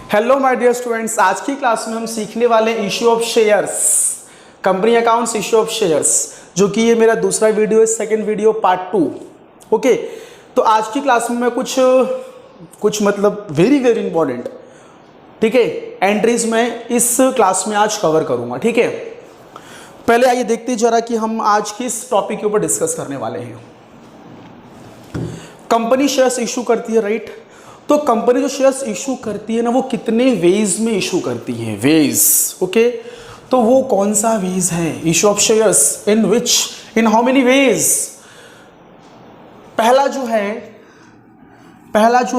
Hello my dear students, आज की class में हम सीखने वाले issue of shares, company accounts, issue of shares, जो कि ये मेरा दूसरा वीडियो है, सेकंड वीडियो पार्ट 2। ओके, तो आज की क्लास में मैं कुछ मतलब वेरी वेरी इंपॉर्टेंट, ठीक है, एंट्रीज में इस क्लास में आज कवर करूंगा। ठीक है, पहले आइए देखते जरा कि हम आज किस टॉपिक के ऊपर डिस्कस करने वाले हैं। कंपनी शेयर्स इशू करती है, राइट? तो कंपनी जो शेयर्स इशू करती है ना, वो कितने वेज में इशू करती है, वेज। ओके, तो वो कौन सा वेज है issue of shares, in how many ways? पहला जो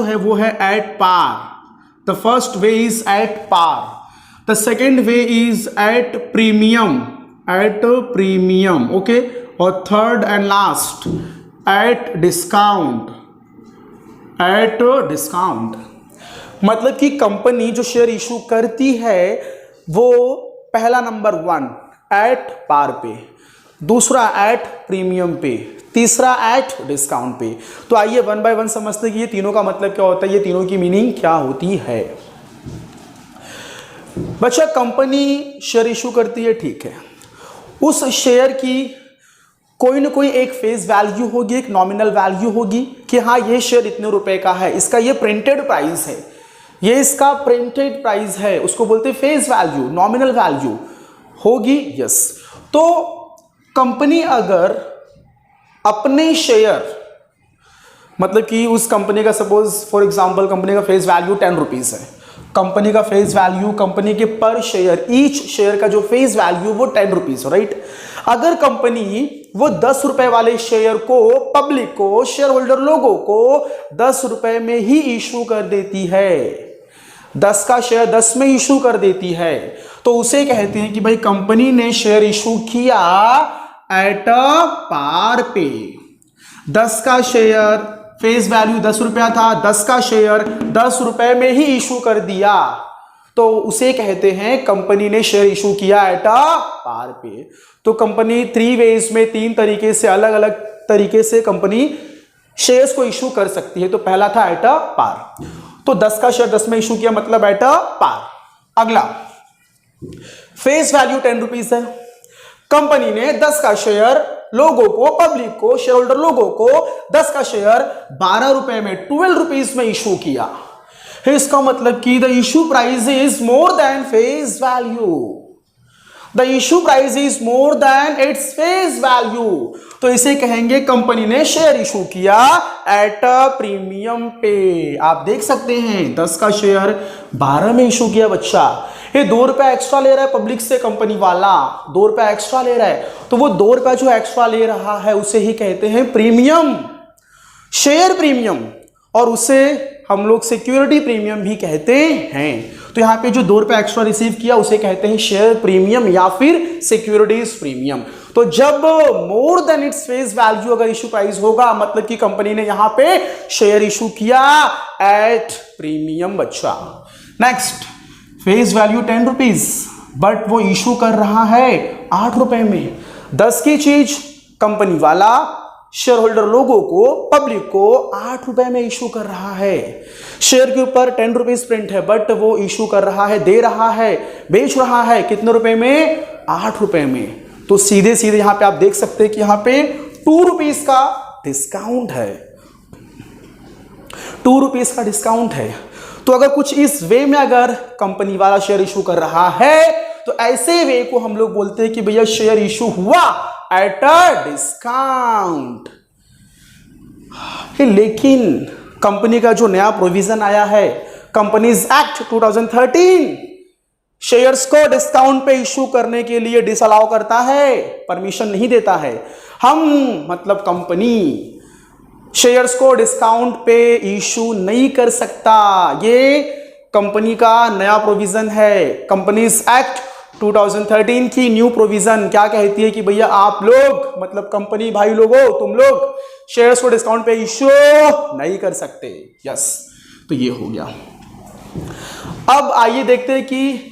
है वो है at par. The first way is at par, the second way is at premium, okay, और third and last at discount, मतलब कि कंपनी जो शेयर इशू करती है वो पहला नंबर 1 एट पार पे, दूसरा एट प्रीमियम पे, तीसरा एट डिस्काउंट पे। तो आइए वन बाय वन समझते हैं कि ये तीनों का मतलब क्या होता है, ये तीनों की मीनिंग क्या होती है। बच्चा, कंपनी शेयर इशू करती है, ठीक है, उस शेयर की कोई ना कोई एक फेस वैल्यू होगी, एक नॉमिनल वैल्यू होगी कि हाँ ये शेयर इतने रुपए का है, इसका ये प्रिंटेड प्राइस है, ये इसका प्रिंटेड प्राइस है, उसको बोलते हैं फेस वैल्यू, नॉमिनल वैल्यू होगी। यस, तो कंपनी अगर अपने शेयर, मतलब कि उस कंपनी का सपोज फॉर एग्जांपल कंपनी का फेस वैल्यू 10 रुपीज है, कंपनी का फेस वैल्यू, कंपनी के पर शेयर, ईच शेयर का जो फेस वैल्यू वो 10 रुपीज, राइट? अगर कंपनी वो 10 रुपए वाले शेयर को पब्लिक को, शेयर होल्डर लोगों को 10 रुपए में ही इशू कर देती है, 10 का शेयर 10 में इशू कर देती है, तो उसे कहते हैं कि भाई कंपनी ने शेयर इशू किया एट अ पार पे। 10 का शेयर फेस वैल्यू 10 रुपया था, 10 का शेयर 10 रुपए में ही इशू कर दिया, तो उसे कहते हैं कंपनी ने शेयर इशू किया एट अ पार पे। तो कंपनी 3 वेज में, 3 तरीके से, अलग अलग तरीके से कंपनी शेयर्स को इशू कर सकती है। तो पहला था एट अ पार, तो 10 का शेयर 10 में इशू किया, मतलब एट अ पार। अगला, फेस वैल्यू 10 रुपीज है, कंपनी ने 10 का शेयर लोगों को, पब्लिक को, शेयर होल्डर लोगों को 10 का शेयर 12 रुपए में, 12 रुपीज में इशू किया। इसका मतलब कि the issue price is more than face value, the issue price is more than its face value, तो इसे कहेंगे कंपनी ने शेयर इशू किया एट अ प्रीमियम पे। आप देख सकते हैं 10 का शेयर 12 में इशू किया। बच्चा, ये 2 रुपया एक्स्ट्रा ले रहा है पब्लिक से, कंपनी वाला 2 रुपया एक्स्ट्रा ले रहा है, तो वो 2 रुपया जो एक्स्ट्रा ले रहा है उसे ही कहते हैं प्रीमियम, शेयर प्रीमियम, और उसे हम लोग सिक्योरिटी प्रीमियम भी कहते हैं। तो यहाँ पे जो 2 रुपया एक्स्ट्रा रिसीव किया उसे कहते हैं शेयर प्रीमियम या फिर सिक्योरिटीज प्रीमियम। तो जब more than its face value अगर इशू प्राइस होगा, मतलब कि कंपनी ने यहाँ पे शेयर इशू किया एट प्रीमियम। बच्चा, next, face value 10 rupees, but वो इशू कर रहा है 8 रुपए में। 10 की चीज कंपनी वाला शेयर होल्डर लोगों को, पब्लिक को 8 रुपए में इशू कर रहा है। शेयर के ऊपर 10 रुपीज प्रिंट है, बट वो इशू कर रहा है, दे रहा है, बेच रहा है कितने रुपए में? 8 रुपए में। तो सीधे सीधे यहां पे आप देख सकते हैं कि यहां पे 2 रुपीज का डिस्काउंट है, 2 रुपीज का डिस्काउंट है। तो अगर कुछ इस वे में अगर कंपनी वाला शेयर इशू कर रहा है, तो ऐसे वे को हम लोग बोलते हैं कि भैया शेयर इशू हुआ एट अ डिस्काउंट। लेकिन कंपनी का जो नया प्रोविजन आया है, कंपनीज एक्ट 2013, शेयर्स को डिस्काउंट पे इशू करने के लिए डिसअलाउ करता है, परमिशन नहीं देता है। हम मतलब कंपनी शेयर्स को डिस्काउंट पे इशू नहीं कर सकता, ये कंपनी का नया प्रोविजन है। कंपनीज एक्ट 2013 की न्यू प्रोविजन क्या कहती है कि भैया आप लोग, मतलब कंपनी भाई लोगों, तुम लोग शेयर्स को डिस्काउंट पे इशू नहीं कर सकते। यस, तो ये हो गया। अब आइए देखते हैं कि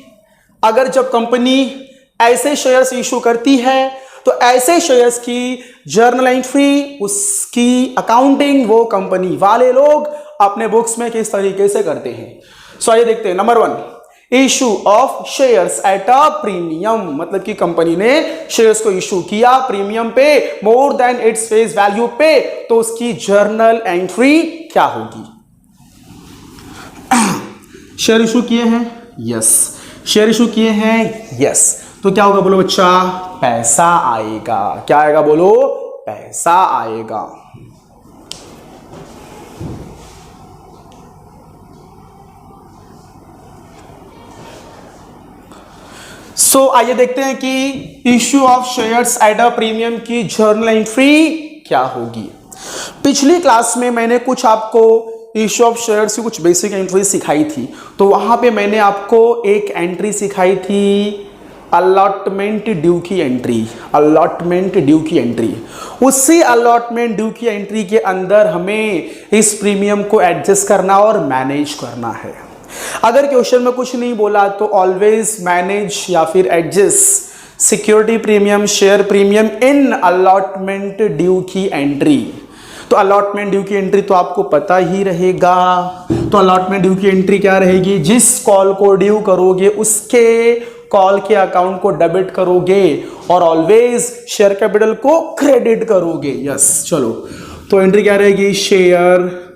अगर जब कंपनी ऐसे शेयर्स इशू करती है तो ऐसे शेयर्स की जर्नल एंट्री, उसकी अकाउंटिंग वो कंपनी वाले लोग अपने बुक्स में किस तरीके से करते हैं। सो आइए देखते हैं। Number 1, issue of shares at a premium, मतलब कि कंपनी ने शेयर्स को इशू किया प्रीमियम पे, more than its face value पे, तो उसकी जर्नल एंट्री क्या होगी? शेयर इशू किए हैं, यस। शेयर इशू किए हैं, यस। तो क्या होगा बोलो बच्चा? पैसा आएगा। क्या आएगा बोलो? पैसा आएगा। सो आइए देखते हैं कि issue of shares at a premium की जर्नल एंट्री क्या होगी। पिछली क्लास में मैंने कुछ आपको इश्यू ऑफ शेयर्स की कुछ बेसिक एंट्री सिखाई थी। तो वहां पे मैंने आपको एक एंट्री सिखाई थी, अलॉटमेंट ड्यू की एंट्री। अलॉटमेंट ड्यू की एंट्री, उसी अलॉटमेंट ड्यू की एंट्री के अंदर हमें इस प्रीमियम को एडजस्ट करना और मैनेज करना है। अगर क्वेश्चन में कुछ नहीं बोला तो ऑलवेज मैनेज या फिर adjust security premium, share premium in allotment due की एंट्री। तो अलॉटमेंट ड्यू की एंट्री तो आपको पता ही रहेगा। तो अलॉटमेंट ड्यू की एंट्री क्या रहेगी? जिस कॉल को ड्यू करोगे उसके कॉल के अकाउंट को डेबिट करोगे और ऑलवेज शेयर कैपिटल को क्रेडिट करोगे। यस, चलो तो एंट्री क्या रहेगी? Share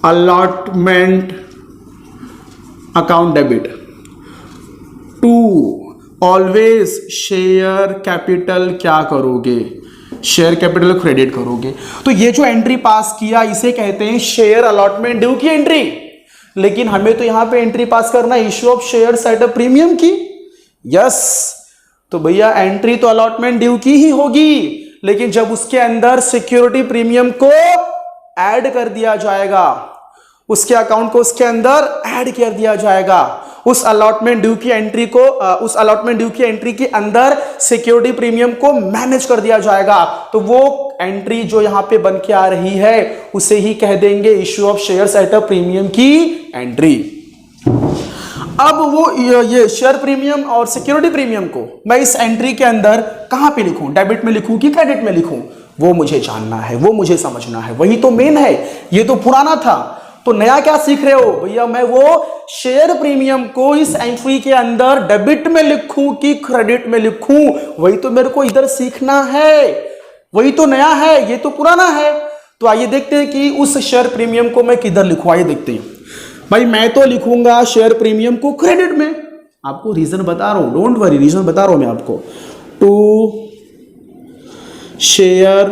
allotment account debit to always share capital क्या करोगे? शेयर कैपिटल क्रेडिट करोगे। तो ये जो एंट्री पास किया इसे कहते हैं शेयर अलॉटमेंट ड्यू की एंट्री। लेकिन हमें तो यहां पे एंट्री पास करना है issue of shares at a premium की। यस, तो भैया एंट्री तो अलॉटमेंट ड्यू की ही होगी, लेकिन जब उसके अंदर सिक्योरिटी प्रीमियम को ऐड कर दिया जाएगा, उसके अकाउंट को उसके अंदर ऐड कर दिया जाएगा, उस अलॉटमेंट ड्यू की एंट्री को उस अलॉटमेंट ड्यू की एंट्री के अंदर सिक्योरिटी प्रीमियम को मैनेज कर दिया जाएगा, तो वो एंट्री जो यहां पे बन के आ रही है उसे ही कह देंगे issue of shares at a premium की एंट्री। अब वो ये शेयर प्रीमियम और सिक्योरिटी प्रीमियम को मैं इस एंट्री के अंदर कहां पे लिखूं? डेबिट में लिखूं कि क्रेडिट में लिखूं? वो मुझे जानना है, वो मुझे समझना है। वही तो मेन है। ये तो पुराना था, तो नया क्या सीख रहे हो? भैया मैं वो शेयर प्रीमियम को इस एंट्री के अंदर डेबिट में लिखूं कि क्रेडिट में लिखूं? वही तो मेरे को इधर सीखना है। वही तो नया है, ये तो पुराना है। तो आइए देखते हैं कि उस शेयर प्रीमियम को मैं किधर लिखूं। आइए देखते हैं। भाई मैं तो लिखूंगा शेयर प्रीमियम को क्रेडिट में। आपको रीजन बता रहा हूं, डोंट वरी, रीजन बता रहा हूं मैं आपको। टू शेयर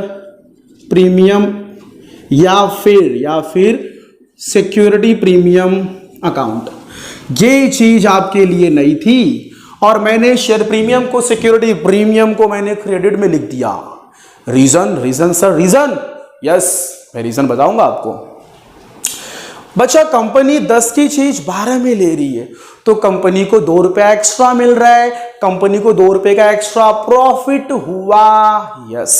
प्रीमियम या फिर सिक्योरिटी प्रीमियम अकाउंट, ये चीज आपके लिए नई थी और मैंने शेयर प्रीमियम को सिक्योरिटी प्रीमियम को मैंने क्रेडिट में लिख दिया। रीजन सर, रीजन यस, मैं रीजन बताऊंगा आपको। बच्चा कंपनी 10 की चीज 12 में ले रही है, तो कंपनी को 2 रुपया एक्स्ट्रा मिल रहा है, कंपनी को 2 रुपए का एक्स्ट्रा प्रॉफिट हुआ। यस,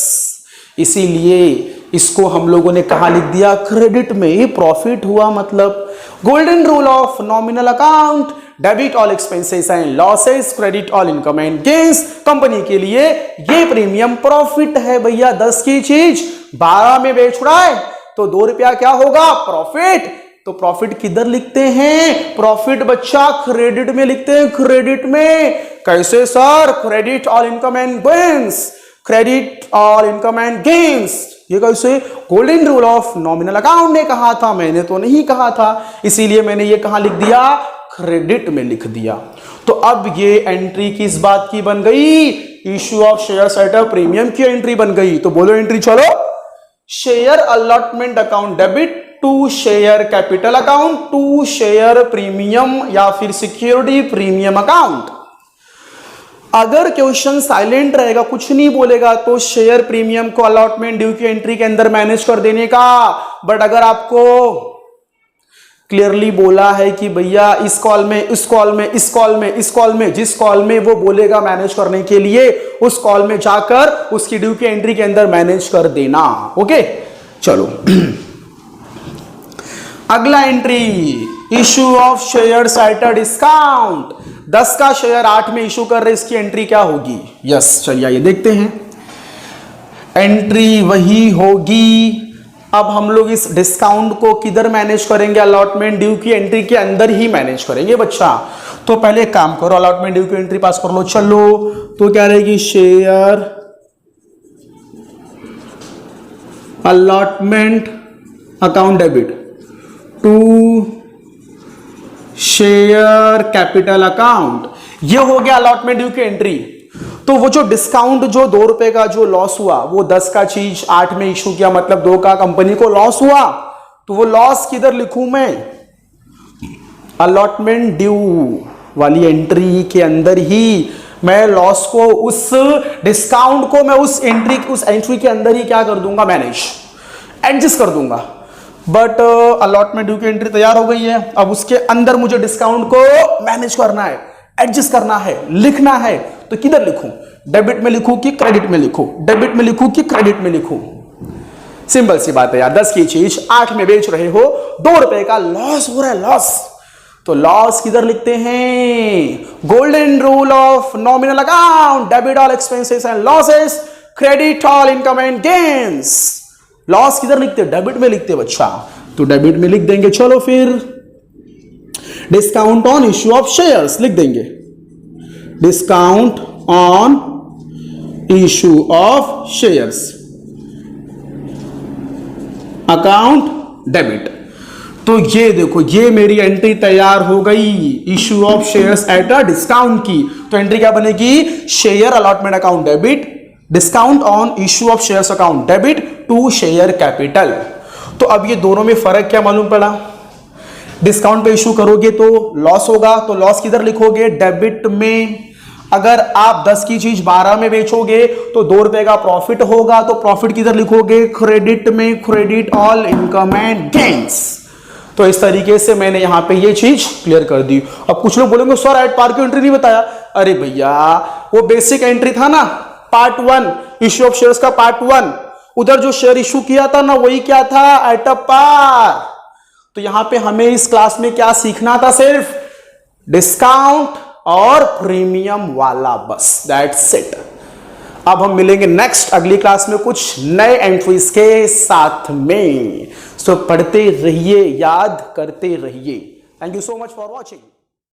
इसीलिए इसको हम लोगों ने कहा लिख दिया? क्रेडिट में। ही प्रॉफिट हुआ मतलब golden rule of nominal account, debit all expenses and losses, credit all income and gains. Company के लिए ये प्रीमियम प्रॉफिट है भैया। 10 की चीज 12 में बेच रहा है तो 2 रुपया क्या होगा? प्रॉफिट। तो प्रॉफिट किधर लिखते हैं? प्रॉफिट बच्चा क्रेडिट में लिखते हैं। क्रेडिट में कैसे sir? Credit all income and gains, credit all income and gains. ये कैसे? Golden rule of nominal account ने कहा था, मैंने तो नहीं कहा था, इसीलिए मैंने ये कहां लिख दिया? क्रेडिट में लिख दिया। तो अब ये एंट्री किस बात की बन गई? Issue of shares at a premium की एंट्री बन गई। तो बोलो एंट्री, चलो। Share allotment account debit to share capital account to share premium या फिर सिक्योरिटी प्रीमियम अकाउंट। अगर क्वेश्चन साइलेंट रहेगा, कुछ नहीं बोलेगा, तो शेयर प्रीमियम को अलॉटमेंट ड्यू की एंट्री के अंदर मैनेज कर देने का। बट अगर आपको क्लियरली बोला है कि भैया इस कॉल में, इस कॉल में, इस कॉल में, इस कॉल में, जिस कॉल में वो बोलेगा मैनेज करने के लिए, उस कॉल में जाकर उसकी ड्यू की एंट्री के अंदर मैनेज कर देना। ओके, चलो अगला entry, issue of shares at a discount. 10 का शेयर 8 में इशू कर रहे, इसकी एंट्री क्या होगी? यस, चलिए ये देखते हैं। एंट्री वही होगी अब हम लोग इस डिस्काउंट को किधर मैनेज करेंगे? अलॉटमेंट ड्यू की एंट्री के अंदर ही मैनेज करेंगे बच्चा। तो पहले एक काम करो, अलॉटमेंट ड्यू की एंट्री पास कर लो। चलो तो क्या रहेगी? Share allotment account debit to share capital account. ये हो गया अलॉटमेंट ड्यू की एंट्री। तो वो जो डिस्काउंट जो 2 रुपए का जो लॉस हुआ, वो 10 का चीज 8 में इशू किया, मतलब 2 का कंपनी को लॉस हुआ, तो वो लॉस किधर लिखूं मैं? अलॉटमेंट ड्यू वाली एंट्री के अंदर ही मैं लॉस को, उस डिस्काउंट को मैं उस एंट्री के अंदर ही क्या कर दूंगा? मैनेज, एडजस्ट कर दूंगा। बट अलॉटमेंट ड्यू की एंट्री तैयार हो गई है, अब उसके अंदर मुझे डिस्काउंट को मैनेज करना है, एडजस्ट करना है, लिखना है। तो किधर लिखूं? डेबिट में लिखूं कि क्रेडिट में लिखूं? डेबिट में लिखूं कि क्रेडिट में लिखूं? सिंपल सी बात है यार, 10 की चीज 8 में बेच रहे हो, 2 रुपए का लॉस हो रहा है, लॉस। तो लॉस किधर लिखते हैं? Golden rule of nominal account, debit all expenses and losses, credit all income and gains. Loss किधर लिखते? डेबिट में लिखते बच्चा। तो डेबिट में लिख देंगे। चलो फिर discount on issue of shares लिख देंगे, discount on issue of shares account debit. तो ये देखो, ये मेरी एंट्री तैयार हो गई, issue of shares at a discount की। तो एंट्री क्या बनेगी? Share allotment account debit, discount on issue of shares account debit to share capital. तो अब ये दोनों में फर्क क्या मालूम पड़ा? डिस्काउंट पे इशू करोगे तो लॉस होगा, तो लॉस किधर लिखोगे? डेबिट में। अगर आप 10 की चीज 12 में बेचोगे तो 2 रुपए का प्रॉफिट होगा, तो प्रॉफिट किधर लिखोगे? क्रेडिट में, credit all income and gains. तो इस तरीके से मैंने यहां पे ये चीज क्लियर कर दी। अब कुछ लोग बोलेंगे सर एट पार की एंट्री नहीं बताया। अरे भैया, वो बेसिक एंट्री था ना, पार्ट 1 इश्यू ऑफ शेयर्स का पार्ट 1, उधर जो शेयर इशू किया था ना, वही क्या था? एट अ पार। तो यहां पे हमें इस क्लास में क्या सीखना था? सिर्फ डिस्काउंट और प्रीमियम वाला, बस दैट्स इट। अब हम मिलेंगे नेक्स्ट अगली क्लास में कुछ नए एंट्रीज के साथ में। सो पढ़ते रहिए, याद करते रहिए। Thank you so much for watching.